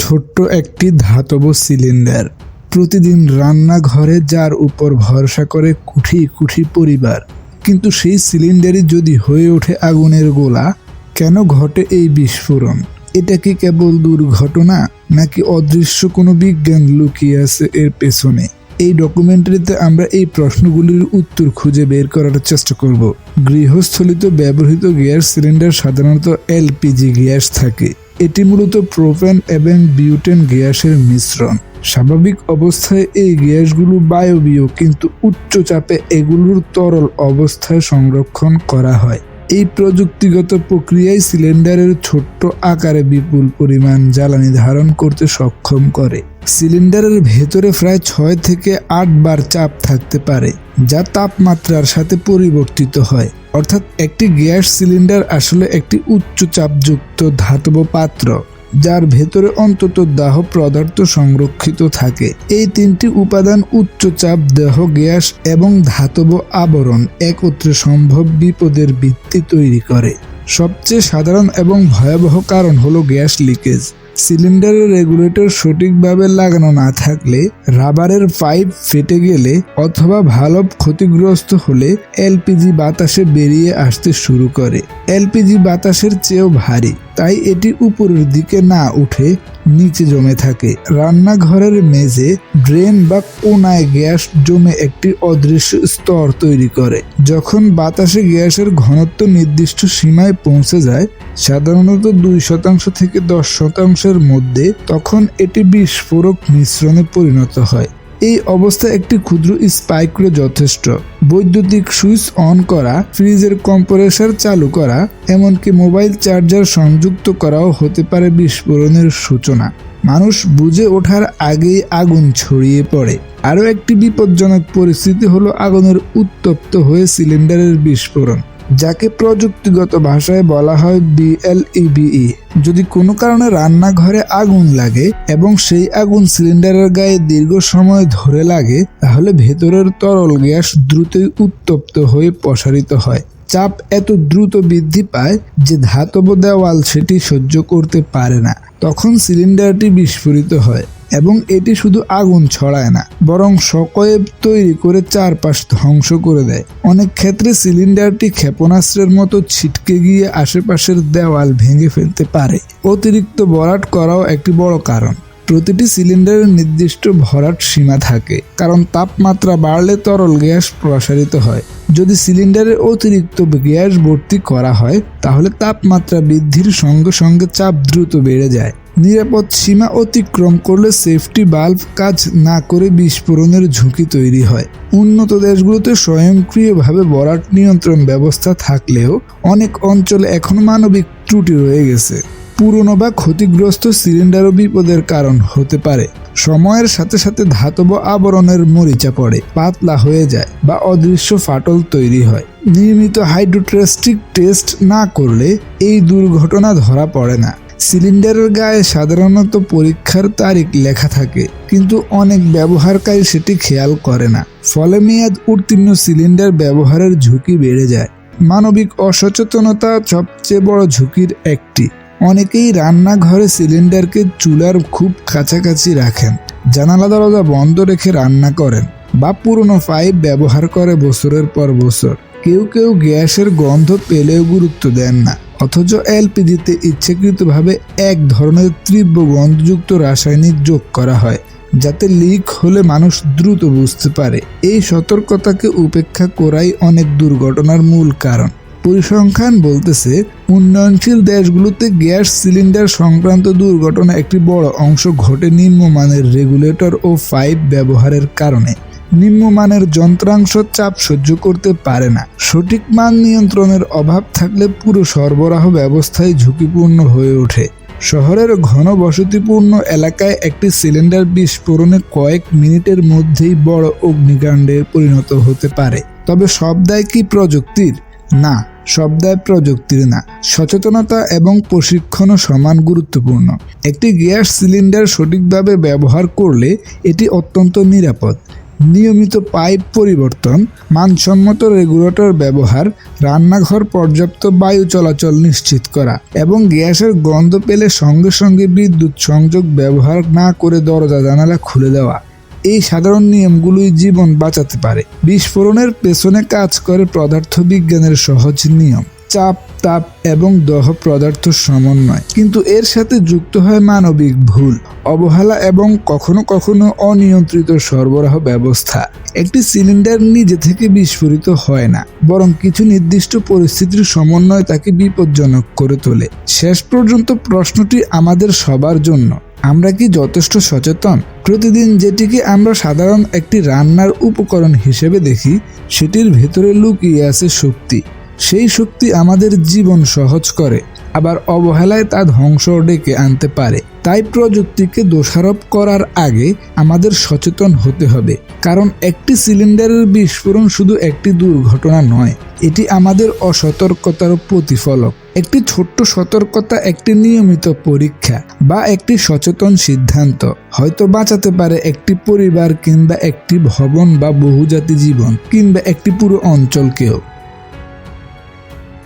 ছোট্ট একটি ধাতব সিলিন্ডার, প্রতিদিন রান্নাঘরে যার উপর ভরসা করে কুঠি কুঠি পরিবার। কিন্তু সেই সিলিন্ডারই যদি হয়ে ওঠে আগুনের গোলা, কেন ঘটে এই বিস্ফোরণ? এটা কি কেবল দুর্ঘটনা, নাকি অদৃশ্য কোনো বিজ্ঞান লুকিয়ে আছে এর পেছনে? এই ডকুমেন্টারিতে আমরা এই প্রশ্নগুলির উত্তর খুঁজে বের করার চেষ্টা করব। গৃহস্থলিতে ব্যবহৃত গ্যাস সিলিন্ডার সাধারণত এলপিজি গ্যাস থাকে। এটি মূলত প্রোপেন এবং বিউটেন গ্যাসের মিশ্রণ। স্বাভাবিক অবস্থায় এই গ্যাসগুলো বায়বীয়, কিন্তু উচ্চ চাপে এগুলোর তরল অবস্থায় সংরক্ষণ করা হয়। এই প্রযুক্তিগত প্রক্রিয়ায় সিলিন্ডারের ছোট্ট আকারে বিপুল পরিমাণ জ্বালানি ধারণ করতে সক্ষম করে। সিলিন্ডারের ভেতরে প্রায় 6 থেকে 8 বার চাপ থাকতে পারে, যা তাপমাত্রার সাথে পরিবর্তিত হয়। অর্থাৎ একটি গ্যাস সিলিন্ডার আসলে একটি উচ্চ চাপযুক্ত ধাতব পাত্র, যার ভেতরে অন্তত দাহ পদার্থ সংরক্ষিত থাকে। এই তিনটি উপাদান উচ্চ চাপ, দেহ গ্যাস এবং ধাতব আবরণ একত্রে সম্ভব বিপদের ভিত্তি তৈরি করে। সবচেয়ে সাধারণ এবং ভয়াবহ কারণ হলো গ্যাস লিকেজ। সিলিন্ডারের রেগুলেটর সঠিকভাবে লাগানো না থাকলে, রাবারের পাইপ ফেটে গেলে অথবা ভালভ ক্ষতিগ্রস্ত হলে এলপিজি বাতাসে বেরিয়ে আসতে শুরু করে। এলপিজি বাতাসের চেয়েও ভারী, তাই এটি উপরের দিকে না উঠে নিচে জমে থাকে। রান্নাঘরের মেঝে, ড্রেন বা কোনায় গ্যাস জমে একটি অদৃশ্য স্তর তৈরি করে। যখন বাতাসে গ্যাসের ঘনত্ব নির্দিষ্ট সীমায় পৌঁছে যায়, সাধারণত 2% থেকে 10%-এর মধ্যে, তখন এটি বিস্ফোরক মিশ্রণে পরিণত হয়। এই অবস্থায় একটি ক্ষুদ্র স্পাইকলে যথেষ্ট। বৈদ্যুতিক সুইচ অন করা, ফ্রিজের কম্প্রেসার চালু করা, এমনকি মোবাইল চার্জার সংযুক্ত করাও হতে পারে বিস্ফোরণের সূচনা। মানুষ বুঝে ওঠার আগেই আগুন ছড়িয়ে পড়ে। আরও একটি বিপজ্জনক পরিস্থিতি হলো আগুনের উত্তপ্ত হয়ে সিলিন্ডারের বিস্ফোরণ, যাকে প্রযুক্তিগত ভাষায় বলা হয় BLEVE। যদি কোনো কারণে রান্নাঘরে আগুন লাগে এবং সেই আগুন সিলিন্ডারের গায়ে দীর্ঘ সময় ধরে লাগে, তাহলে ভেতরের তরল গ্যাস দ্রুতই উত্তপ্ত হয়ে প্রসারিত হয়। চাপ এত দ্রুত বৃদ্ধি পায় যে ধাতব দেওয়াল সেটি সহ্য করতে পারে না। তখন সিলিন্ডারটি বিস্ফোরিত হয় এবং এটি শুধু আগুন ছড়ায় না, বরং শকওয়েভ তৈরি করে চারপাশ ধ্বংস করে দেয়। অনেক ক্ষেত্রে সিলিন্ডারটি ক্ষেপণাস্ত্রের মতো ছিটকে গিয়ে আশেপাশের দেওয়াল ভেঙে ফেলতে পারে। অতিরিক্ত ভরাট করাও একটি বড় কারণ। প্রতিটি সিলিন্ডারের নির্দিষ্ট ভরাট সীমা থাকে, কারণ তাপমাত্রা বাড়লে তরল গ্যাস প্রসারিত হয়। যদি সিলিন্ডারে অতিরিক্ত গ্যাস ভর্তি করা হয়, তাহলে তাপমাত্রা বৃদ্ধির সঙ্গে সঙ্গে চাপ দ্রুত বেড়ে যায়। নিরাপদ সীমা অতিক্রম করলে সেফটি বাল্ব কাজ না করে বিস্ফোরণের ঝুঁকি তৈরি হয়। উন্নত দেশগুলোতে স্বয়ংক্রিয়ভাবে ভরাট নিয়ন্ত্রণ ব্যবস্থা থাকলেও অনেক অঞ্চলে এখনো মানবিক ত্রুটি রয়ে গেছে। পুরনো বা ক্ষতিগ্রস্ত সিলিন্ডারও বিপদের কারণ হতে পারে। সময়ের সাথে সাথে ধাতব আবরণের মরিচা পড়ে, পাতলা হয়ে যায় বা অদৃশ্য ফাটল তৈরি হয়। নিয়মিত হাইড্রোস্ট্যাটিক টেস্ট না করলে এই দুর্ঘটনা ধরা পড়ে না। সিলিন্ডারের গায়ে সাধারণত পরীক্ষার তারিখ লেখা থাকে, কিন্তু অনেক ব্যবহারকারী সেটি খেয়াল করে না। ফলে মেয়াদ উত্তীর্ণ সিলিন্ডার ব্যবহারের ঝুঁকি বেড়ে যায়। মানবিক অসচেতনতা সবচেয়ে বড় ঝুঁকির একটি। অনেকেই রান্নাঘরে সিলিন্ডারকে চুলার খুব কাছাকাছি রাখেন, জানালা দরজা বন্ধ রেখে রান্না করেন, বা পুরনো পাইপ ব্যবহার করে বছরের পর বছর। কেউ কেউ গ্যাসের গন্ধ পেলেও গুরুত্ব দেন না, অথচ এলপিজিতে ইচ্ছাকৃতভাবে এক ধরনের তীব্র গন্ধযুক্ত রাসায়নিক যোগ করা হয়, যাতে লিক হলে মানুষ দ্রুত বুঝতে পারে। এই সতর্কতাকে উপেক্ষা করাই অনেক দুর্ঘটনার মূল কারণ। পরিসংখ্যান বলতেছে, উন্নয়নশীল দেশগুলোতে গ্যাস সিলিন্ডার সংক্রান্ত দুর্ঘটনা একটি বড় অংশ ঘটে নিম্নমানের রেগুলেটর ও পাইপ ব্যবহারের কারণে। নিম্নমানের যন্ত্রাংশ চাপ সহ্য করতে পারে না। সঠিক মান নিয়ন্ত্রণের অভাব থাকলে পুরো সরবরাহ ব্যবস্থায় ঝুঁকিপূর্ণ হয়ে ওঠে। শহরের ঘনবসতিপূর্ণ এলাকায় একটি সিলিন্ডার বিস্ফোরণে কয়েক মিনিটের মধ্যেই বড় অগ্নিকাণ্ডে পরিণত হতে পারে। তবে সব দায় কি প্রযুক্তির? না, সব দায় প্রযুক্তির না। সচেতনতা এবং প্রশিক্ষণও সমান গুরুত্বপূর্ণ। একটি গ্যাস সিলিন্ডার সঠিকভাবে ব্যবহার করলে এটি অত্যন্ত নিরাপদ। নিয়মিত পাইপ পরিবর্তন, মানসম্মত রেগুলেটর ব্যবহার, রান্নাঘর পর্যাপ্ত বায়ু চলাচল নিশ্চিত করা এবং গ্যাসের গন্ধ পেলে সঙ্গে সঙ্গে বিদ্যুৎ সংযোগ ব্যবহার না করে দরজা জানালা খুলে দেওয়া। এই সাধারণ নিয়মগুলোই জীবন বাঁচাতে পারে। বিস্ফোরণের পেছনে কাজ করে পদার্থবিজ্ঞানের সহজ নিয়ম, চাপ, তাপ এবং দহ পদার্থ সমন্বয়। কিন্তু এর সাথে যুক্ত হয় মানবিক ভুল, অবহেলা এবং কখনো কখনো অনিয়ন্ত্রিত সরবরাহ ব্যবস্থা। একটি সিলিন্ডার নিজে থেকে বিস্ফোরিত হয় না, বরং কিছু নির্দিষ্ট পরিস্থিতির সমন্বয় তাকে বিপজ্জনক করে তোলে। শেষ পর্যন্ত প্রশ্নটি আমাদের সবার জন্য, আমরা কি যথেষ্ট সচেতন? প্রতিদিন যেটিকে আমরা সাধারণ একটি রান্নার উপকরণ হিসেবে দেখি, সেটির ভেতরে লুকিয়ে আছে শক্তি। সেই শক্তি আমাদের জীবন সহজ করে, আবার অবহেলায় তা ধ্বংস ডেকে আনতে পারে। তাই প্রযুক্তিকে দোষারোপ করার আগে আমাদের সচেতন হতে হবে, কারণ একটি সিলিন্ডারের বিস্ফোরণ শুধু একটি দুর্ঘটনা নয়, এটি আমাদের অসতর্কতার প্রতিফলক। একটি ছোট্ট সতর্কতা, একটি নিয়মিত পরীক্ষা বা একটি সচেতন সিদ্ধান্ত হয়তো বাঁচাতে পারে একটি পরিবার কিংবা একটি ভবন বা বহুজাতি জীবন কিংবা একটি পুরো অঞ্চলকেও।